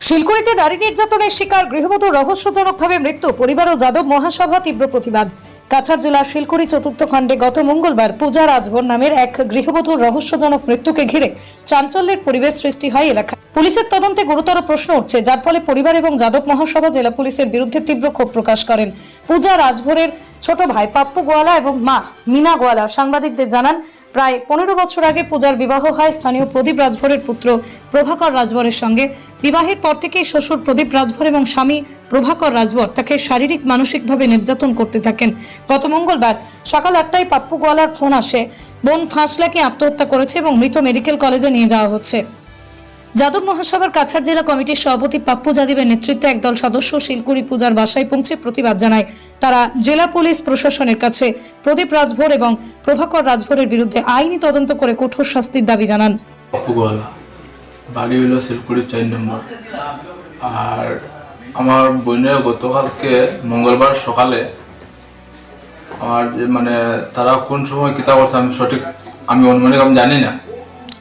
শিলকুড়িতে নারী নির্যাতনের শিকার গৃহবধূ রহস্যজনকভাবে মৃত্যু, পরিবার ও যাদব মহাসভা তীব্র প্রতিবাদ। কাছাড় জেলার শিলকুড়ি চতুর্থ খণ্ডে গত মঙ্গলবার পূজা রাজভর নামের এক গৃহবধূর রহস্যজনক মৃত্যুকে ঘিরে চাঞ্চল্যের পরিবেশ সৃষ্টি হয় এলাকায়। পুলিশের তদন্তে গুরুতর প্রশ্ন উঠছে, যার ফলে পরিবার এবং যাদব মহাসভা জেলা পুলিশের বিরুদ্ধে তীব্র ক্ষোভ প্রকাশ করেন। পূজা রাজভরের ছোট ভাই পাপ্পু গোয়ালা এবং মা মিনা গোয়ালা সাংবাদিকদের জানান, প্রায় 15 বছর আগে পূজার বিবাহ হয় স্থানীয় প্রদীপ রাজভরের পুত্র প্রভাকর রাজভরের সঙ্গে। বিবাহের পর থেকেই শ্বশুর প্রদীপ রাজভর এবং স্বামী প্রভাকর রাজভর তাকে শারীরিক মানসিকভাবে নির্যাতন করতে থাকেন। গত মঙ্গলবার সকাল 8টায় পাপ্পু গোয়ালার ফোন আসে, বোন ফাঁস লাগিয়ে আত্মহত্যা করেছে এবং মৃত মেডিকেল কলেজে নিয়ে যাওয়া হচ্ছে। যাদব মহাসভার কাছাড় জেলা কমিটির সভাপতি পাপ্পু যাদবের নেতৃত্বে একদল সদস্য শিলকুড়ি পূজার বাসায় পৌঁছে প্রতিবাদ জানায়। তারা জেলা পুলিশ প্রশাসনের কাছে প্রদীপ রাজভর এবং প্রভাকর রাজভরের বিরুদ্ধে আইনি তদন্ত করে কঠোর শাস্তির দাবি জানান। পাপ্পু গোয়ালা বাড়ি হলো শিলকুড়ি 4 নম্বর। আর আমার বোনের গতকালকে মঙ্গলবার সকালে আমার মানে তারা কোন সময় কিতা করছে আমি সঠিক অনুমানিক আমি জানি না।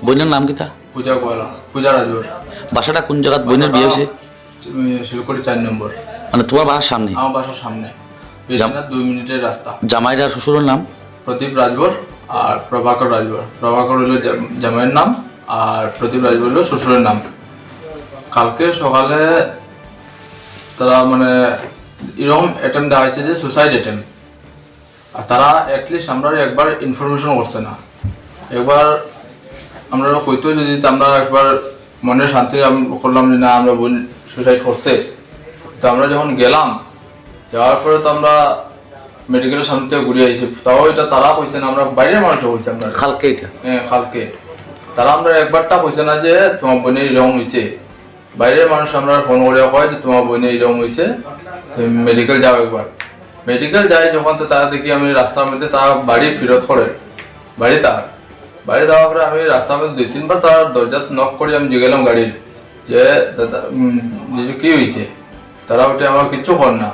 বোনের নাম কিতা? পূজা গোয়ালা, পূজা রাজভর। বাসাটা কোন জায়গা বোনের বিয়ে হয়েছে? শিলকুড়ি 4 নম্বর। মানে তোমার বাসার সামনে? আমার বাসার সামনে, বেশি না 2 মিনিটের রাস্তা। জামাইর আর শ্বশুরের নাম? প্রদীপ রাজভর আর প্রভাকর রাজভর। প্রভাকর হলো জামাইয়ের নাম আর প্রদীপ রাজভর হলো শ্বশুরের নাম। কালকে সকালে তারা মানে এরকম অ্যাটেম্প দেওয়া হয়েছে যে সুসাইড অ্যাটেম্প। আর তারা অ্যাটলিস্ট আমরা একবার ইনফরমেশন করছে না। একবার আমরা কইতো যদি আমরা একবার মনের শান্তি করলাম যে না আমরা বোন সুসাইড করছে। তো আমরা যখন গেলাম, যাওয়ার পরে তো আমরা মেডিকেলের সামনে থেকে ঘুরে আইছি। তাও এটা তারা কইছে না, আমরা বাইরের মানুষও কইছে আমরা কালকে। এটা হ্যাঁ কালকে তারা আমরা একবারটা কইছে না যে তোমার বোনের এরকম হয়েছে। বাইরের মানুষ আমরা ফোন করে কয় যে তোমার বোনের এরকম হয়েছে, তুমি মেডিকেল যাও একবার। মেডিকেল যাই যখন, তো তারা দেখি আমি রাস্তার মধ্যে তারা বাড়ি ফেরত করে বাড়ি যাওয়ার পরে আমি রাস্তার মধ্যে 2-3 বার তার দরজা নক করে আমি জিগেলাম গাড়ির যে দাদা কি হয়েছে। তারা ওটা আমার কিচ্ছু কর না।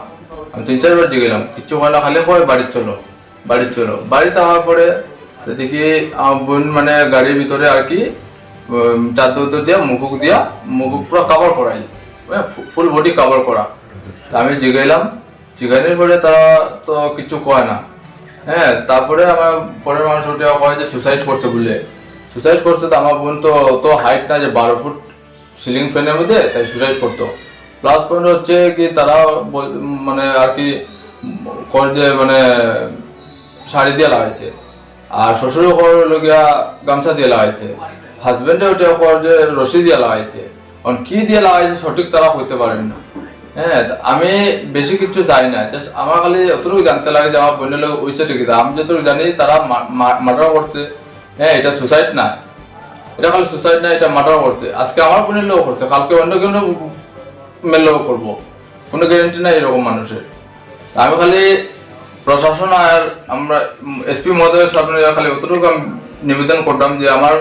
আমি 3-4 বার জিগেলাম, কিচ্ছু কর না, খালি কয় বাড়ির চলো। বাড়িতে হওয়ার পরে দেখি আমার বোন মানে গাড়ির ভিতরে আর কি চাদর দিয়া মুখ পুরো কাভার করাই, ফুল বডি কাভার করা। আমি জিগাইনের পরে তারা তো কিছু কয় না। হ্যাঁ, তারপরে আমার পরের মানুষ উঠে কয় যে সুসাইড করছে বলে। সুসাইড করছে তো আমার বোন তো হাইট না যে 12 ফুট সিলিং ফ্যানের মধ্যে, তাই সুসাইড করতো। প্লাস পয়েন্ট হচ্ছে কি তারা মানে আর কি যে মানে শাড়ি দিয়ে লাগাইছে, আর শ্বশুরের ঘর লগিয়া গামছা দিয়ে লাগাইছে, হাজবেন্ডে ওটা কর যে রশি দিয়ে লাগাইছে। কারণ কি দিয়ে লাগাইছে সঠিক তারা হইতে পারেন না। হ্যাঁ, আমি বেশি কিছু চাই না, জাস্ট আমার খালি অতটুকু জানতে লাগে যে আমার বোনের লোক ওইসে ঠিক। আমি যতটুকু জানি তারা মার্ডার করছে। হ্যাঁ, এটা সুসাইড না, এটা খালি সুসাইড না, এটা মার্ডার করছে। আজকে আমার বোনের লোক করছে, কালকে অন্য কেউ মেলেও করবো, কোনো গ্যারেন্টি নাই এরকম মানুষের। আমি খালি প্রশাসন আর আমরা এসপি মহোদয়ের সামনে খালি অতটুকু আমি নিবেদন করতাম যে আমার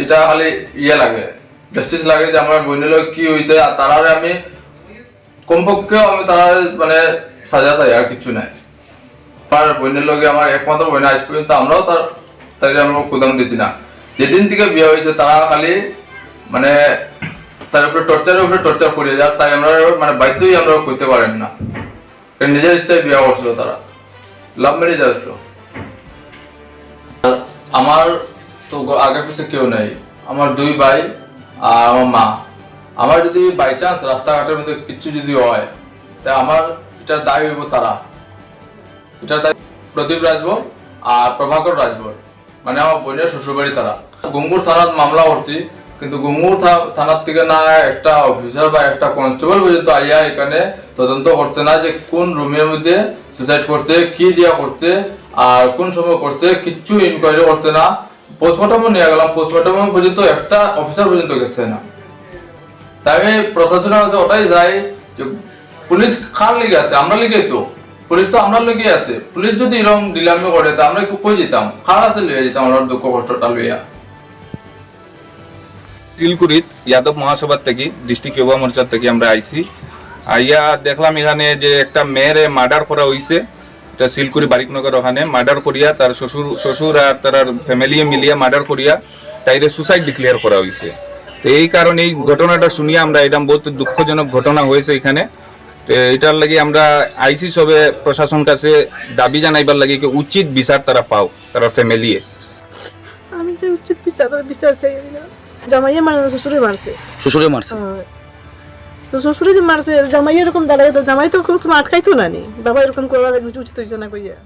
এটা খালি লাগে, জাস্টিস লাগে যে আমার বোনের লোক কি হয়েছে। আর তারা আমি কমপক্ষেও আমি তারা মানে সাজা চাই, আর কিছু নাই। তার বোনের লোকে আমার একমাত্র বোন, আজ পর্যন্ত আমরাও তাকে আমরা কোদাম দিচ্ছি না। যেদিন থেকে বিয়ে হয়েছে তারা খালি মানে তার উপরে টর্চার করে যায়, তাই আমরা মানে বাধ্যই আমরা করতে পারেন না, কারণ নিজের ইচ্ছায় বিয়ে করছিল। তারা লাভ ম্যারেজ আসলো। আমার তো আগে পিছিয়ে কেউ নাই, আমার 2 ভাই আর আমার মা। আমার যদি বাই চান্স রাস্তাঘাটের মধ্যে কিছু যদি হয়, তাই আমার এটার দায় হইব তারা। এটার দায় প্রদীপ রাজভর আর প্রভাকর রাজভর, মানে আমার বোনের শ্বশুরবাড়ি। তারা গুমগুর থানার মামলা করছি, কিন্তু গুমগুর থানার থেকে না একটা অফিসার বা একটা কনস্টেবল পর্যন্ত আইয়া এখানে তদন্ত করছে না যে কোন রুমের মধ্যে সুসাইড করছে, কি দিয়া করছে আর কোন সময় করছে, কিচ্ছু ইনকোয়ারি করছে না। পোস্টমর্টমও নিয়ে গেলাম, পোস্টমর্টম পর্যন্ত একটা অফিসার পর্যন্ত গেছে না। তাই আমি প্রশাসনের কাছে ওটাই যাই যে পুলিশ কার লিগে আছে? আমরা লিগে তো, পুলিশ তো আমরা লিগে আছে। পুলিশ যদি এরকম ডিলামি করে তা আমরা কই যেতাম, কার কাছে লিয়ে যেতাম আমরা দুঃখ কষ্টটা লইয়া। শিলকুড়িত যাদব মহাসভার থেকে ডিস্ট্রিক্ট যুব মোর্চার থেকে আমরা আইছি। আইয়া দেখলাম এখানে যে একটা মেয়ের মার্ডার করা হয়েছে। এটা শিলকুড়ি বারিকনগর ওখানে মার্ডার করিয়া তার শ্বশুর আর তার ফ্যামিলি মিলিয়া মার্ডার করিয়া তাইরে সুসাইড ডিক্লেয়ার করা হয়েছে। তো এই কারণে এই ঘটনাটা শুনিয়ে আমরা এটা বহুত দুঃখজনক ঘটনা হয়েছে এখানে। তো এটার লাগি আমরা আইসি সবে প্রশাসন কাছে দাবি জানাইবার লাগি কি উচিত বিচার তারা পাও, তারা ফ্যামিলিয়ে। আমি যে উচিত বিচার চাই। জামাইয়ে মানে শ্বশুরে মারছে। শ্বশুরে মারছে? তো শ্বশুরে যে মারছে, জামাই এরকম দাঁড়ায়, তো জামাই তো কোনো সময় আটকাইতো না নি, বাবা এরকম করার উচিত হয়েছে না কইয়া।